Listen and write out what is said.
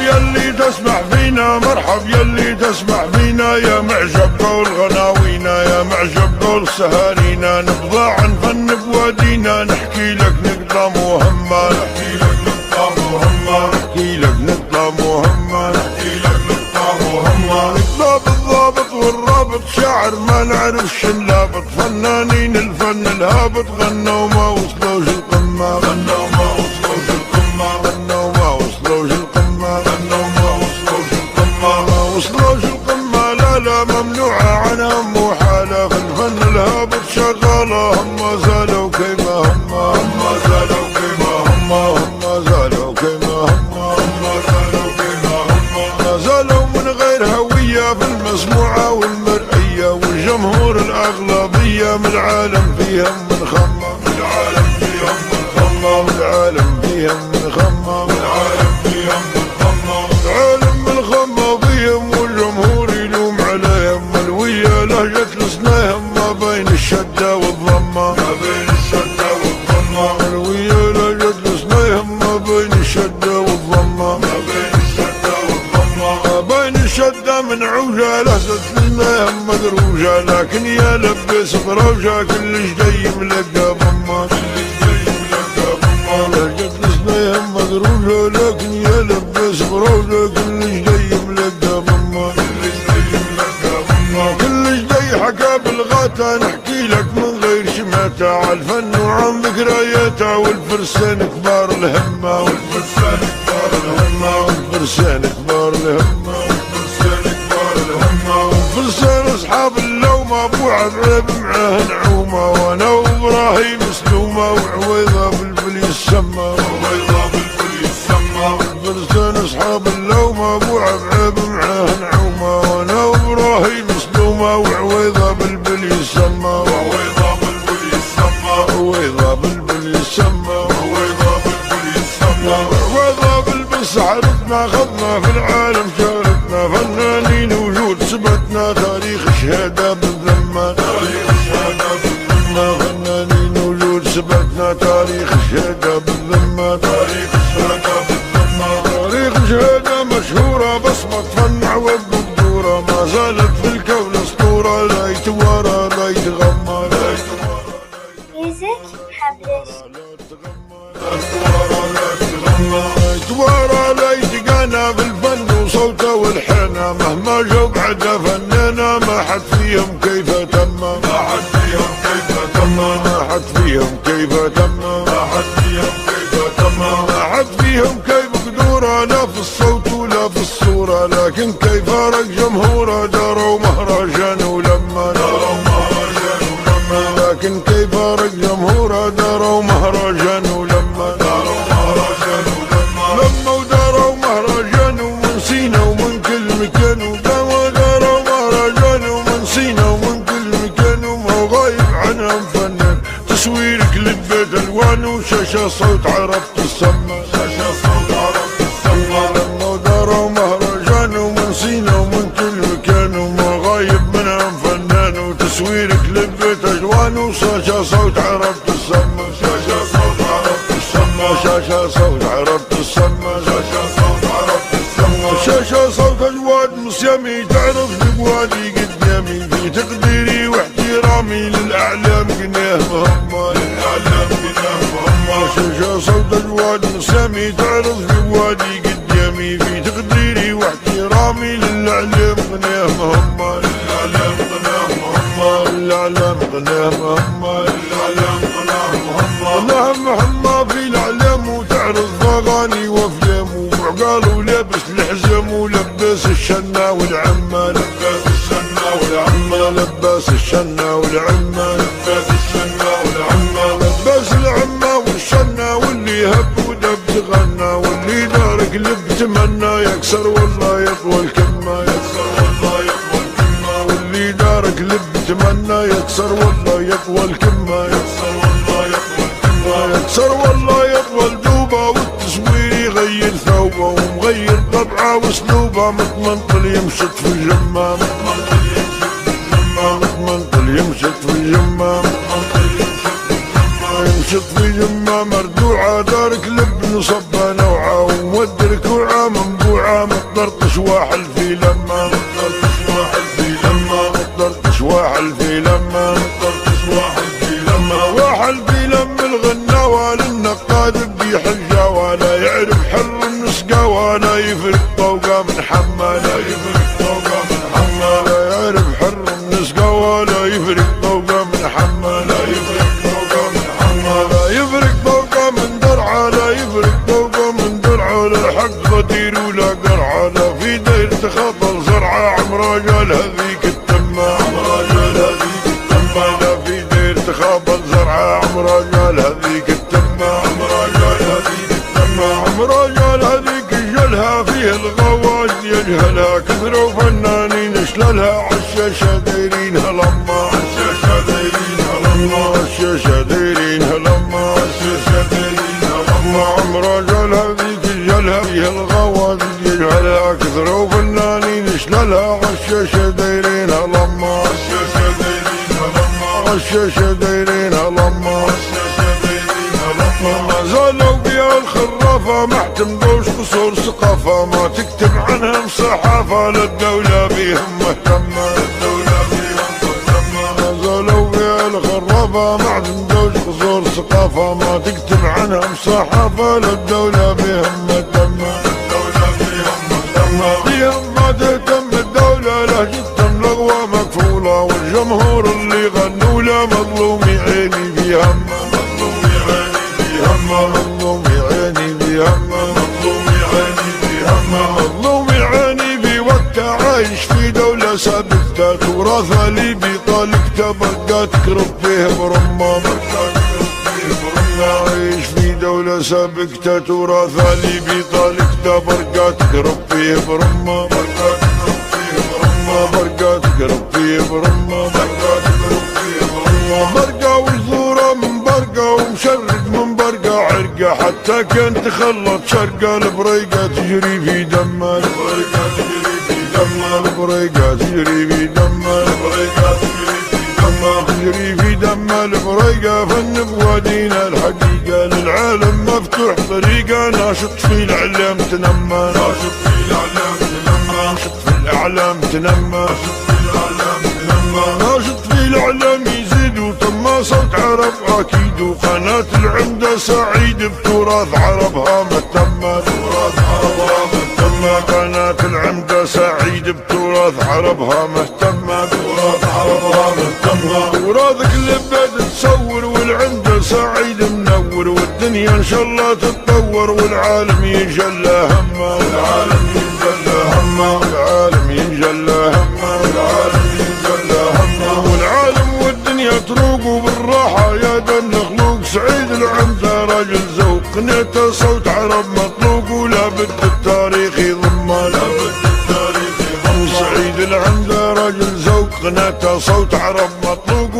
يلي تسمع فينا، مرحب يلي تسمع فينا، يا معجب قول غناوينا، يا معجب قول سهارينا، نبضى عن فن بوادينا، نحكي لك نقطة مهمة، نحكي لك نقطة مهمة، نحكي لك نقطة مهمة، نحكي لك نقطة مهمة. نقطة بالضابط والرابط، شاعر ما نعرفش نلابط، فنانين الفن الهابط غنوا ما وصلوش القمة، غنوا ما وصلوش القمة، غنوا ما وصلوش القمة، غنوا ما وصلوش القمة، ما وصلوش القمة. لا لا ممنوعة عنهم وحالة، في الفن الهابط شغالة، هم ما زالوا كيما هم، هم ما زالوا كيما هم، هم ما زالوا كيما هم، هم ما زالوا كيما هم، ما زالوا من غير هوية في المسموعة والمرئية، والجمهور الأغلبية من العالم فيهم من خمة، من العالم فيهم من خمة، من العالم فيهم من خمة، من العالم فيهم من خمة، العالم من خمة فيهم، والجمهور يلوم عليهم، ملوية لهجة لسناهم ما بين الشدة والضمة، ما بين الشدة والضمة، ملوية لهجة لسناهم ما بين الشدة والضمة، ما بين الشدة والضمة، ما بين الشدة من عوجة لهجة لسناهم مدروجة، لكن يا لبس بروجة كلش جاي ملقى بمة، كلش جاي ملقى بمة، لهجة لسناهم مدروجة، لكن يا لبس بروجة كلش جاي ملقى بمة، كلش جاي ملقى بمة، كلش جاي حكى بالغاتا، نحكي لك من غير شماتة عالفن وعن ذكرياته، والفرسان كبار الهمة، والفرسان كبار الهمة، والفرسان كبار الهمة، والفرسان كبار الهمة، والفرسان اصحاب اللومة، ابو عبيب معاه نعومة، وانا وابراهيم سلومة، وعويضة بالبل يسمى، وعويضة بالبل يسمى، والفرسان اصحاب اللومة، ابو عبيب معاه نعومة، وانا وابراهيم سلومة، وعويضة بالبل يسمى، وعويضة بالبل يسمى، وعويضة بالبل يسمى، وعويضة بالبل يسمى، وعويضة بالبل عرفنا خضنا في العالم شاركنا، فنانين وجود ثبتنا، تاريخ شهادة بالذمة، تاريخ شهادة بالذمة، فنانين وجود ثبتنا، تاريخ شهادة بالذمة، تاريخ شهادة بالذمة، تاريخ شهادة مشهورة، بصمة فن عوض بقدورة، ما زالت في الكون اسطورة، لا يتوارى لا يتغمى، لا يتوارى Music published. يتوارى لا يتقانا بالفن وصوته والحنة، مهما جو بعده فننا ما حد فيهم كيف تم، ما حد فيهم كيف تم، ما حد فيهم كيف تم، ما حد فيهم كيف تم، ما حد فيهم كيف قدوره، لا في الصوت ولا في الصورة، لكن كيف فارق جمهوره، داروا مهرجان ولما، داروا مهرجان ولما، لكن كيف فارق جمهوره، داروا مهرجان ولما، داروا مهرجان ولما، لما وداروا مهرجان ومن سينا ومن كل مكان، وداروا مهرجان ومن سينا ومن كل مكان، وما غايب عنهم فنان، تصويرك للبيت الوان، وشاشة صوت عرفت تسمى، شاشة صوت عرفت تسمى، لما وداروا مهرجان ومن سينا ومن كل مكان، وما غايب منهم فنان، وتصويرك للبيت الوان، وشاشة صوت عرفت تسمى، شاشة صوت عرفت تسمى، شاشة صوت عرفت تسمى، شاشة صوت عرفت تسمى، شاشة صوت الواد مسيمي، تعرف بوادي قدامي، في تقديري واحترامي للأعلام قناه مهمة، للأعلام قناه مهمة، شاشة صوت الواد مسيمي، تعرف بوادي قدامي، في تقديري واحترامي للأعلام قناه مهمة، للأعلام قناه مهمة، للأعلام قناه مهمة، للأعلام قناه مهمة، قناه مهمة في الأعلام، وتعرض أغاني وأفلام، وعقال ولابس الحزام، ولباس الشنة والعمة، لباس الشنة والعمة، لباس الشنة والعمة، لباس الشنة والعمة، لباس العمة والشنة، واللي هب ودب تغنى، واللي دارك لب تمنى، يكسر والله يطوى الكمة، يكسر والله يطوى الكمة، واللي دارك لب تمنى، يكسر والله يطوى الكمة، يكسر والله يطوى الكمة، يكسر والله يطوى الدوبة، والتصوير يغير ثوبه، ومغير طبعه واسلوبه، متمنطل يمشط في الجمة، متمنطل يمشط في الجمة، متمنطل يمشط في الجمة، متمنطل يمشط في الجمة، يمشط في الجمة، لما مردوعة دارك لب نصب نوعة ومدرك وعام منبوعة مطرطش واحل في لما مطرطش واحل في لما مطرطش واحل في لما مطرطش واحل في لما واحل في لم الغناوة للنقاد بيح الجوا لا يعرف حر النسقة ولا يفرق طوقة من حما لا يفرق طوقة من حما لا يعرف حر النسقة ولا يفرق طوقة من حما لا يفرق طوقة من حما لا يفرق طوقة من درعة لا يفرق طوقة من درعة لا حق غدير ولا قرعة لا في دير تخطر زرعة عمرها قال هذيك التمة عمرها قال هذيك التمة لا في دير تخابر زرعة عمرها قال هذيك التمة عمرها قال هذيك التمة عمرها قال هذيك جلها فيه الغواج يجهلها كثروا فنانين شلالها عالشاشة دايرينها لما عالشاشة دايرينها لما عالشاشة دايرينها لما عالشاشة دايرينها لما عمرها قال هذيك جلها فيه الغواج يجهلها كثروا فنانين شلالها عالشاشة دايرينها لما عالشاشة دايرينها لما عالشاشة دايرينها لما عالشاشة دايرينها لما ما زالوا بيها الخرافة ما اعتمدوش قصور ثقافة ما تكتب عنهم صحافة للدولة بيهم مهتمة للدولة بيهم مهتمة ما زالوا بيها الخرافة ما اعتمدوش قصور ثقافة ما تكتب عنهم صحافة للدولة بيهم مهتمة للدولة بيهم مهتمة بيهم ما تهتم الدولة لهجتهم لغوة مكفولة والجمهور اللي غنوا له مظلوم يعيني بيهم مظلوم يعيني بيهم مظلوم يعيني بيهم مظلوم يعيني بيهم مظلوم يعيني بوقت عايش في دولة سابقته تراثها ليبي طالقته برقات تكرب فيه برمة برقات تكرب فيه برمة عايش في دولة سابقته تراثها ليبي طالقته برقات تكرب فيه برمة برقات تكرب فيه برمة برقات تكرب فيه برمة برقات تكرب فيه برمة برقة وجذورة من برقة ومشرق من برقة عرقة حتى كان تخلط شرقة البريقة تجري في دمه البريقة تجري في دمه البريقة تجري في دمه البريقة تجري في دمه تجري في دمه البريقة فن بوادينا الحقيقة للعالم مفتوح طريقة ناشط في الإعلام تنمى ناشط في الإعلام تنمى ناشط في الإعلام تنمى ناشط في الإعلام تنمى ناشط في الإعلام يزيد وتم صوت عرب أكيد وقناة العمدة سعيد بتراث عربها مهتمة تراث عربها مهتمة قناة العمدة سعيد بتراث عربها مهتمة تراث عربها مهتمة تراثك اللي بدأت تصور والعمدة سعيد منور والدنيا إن شاء الله تتطور والعالم ينجلى همه والعالم ينجلى همه والعالم ينجلى همه والعالم ينجلى همه والعالم والدنيا تروق بالراحة يا دن خلوق سعيد العمدة راجل ذوق قناته صوت عرب مطلوق ولا بد التاريخ يضمه لا بد التاريخ يضمه سعيد العمدة راجل ذوق قناته صوت عرب مطلوق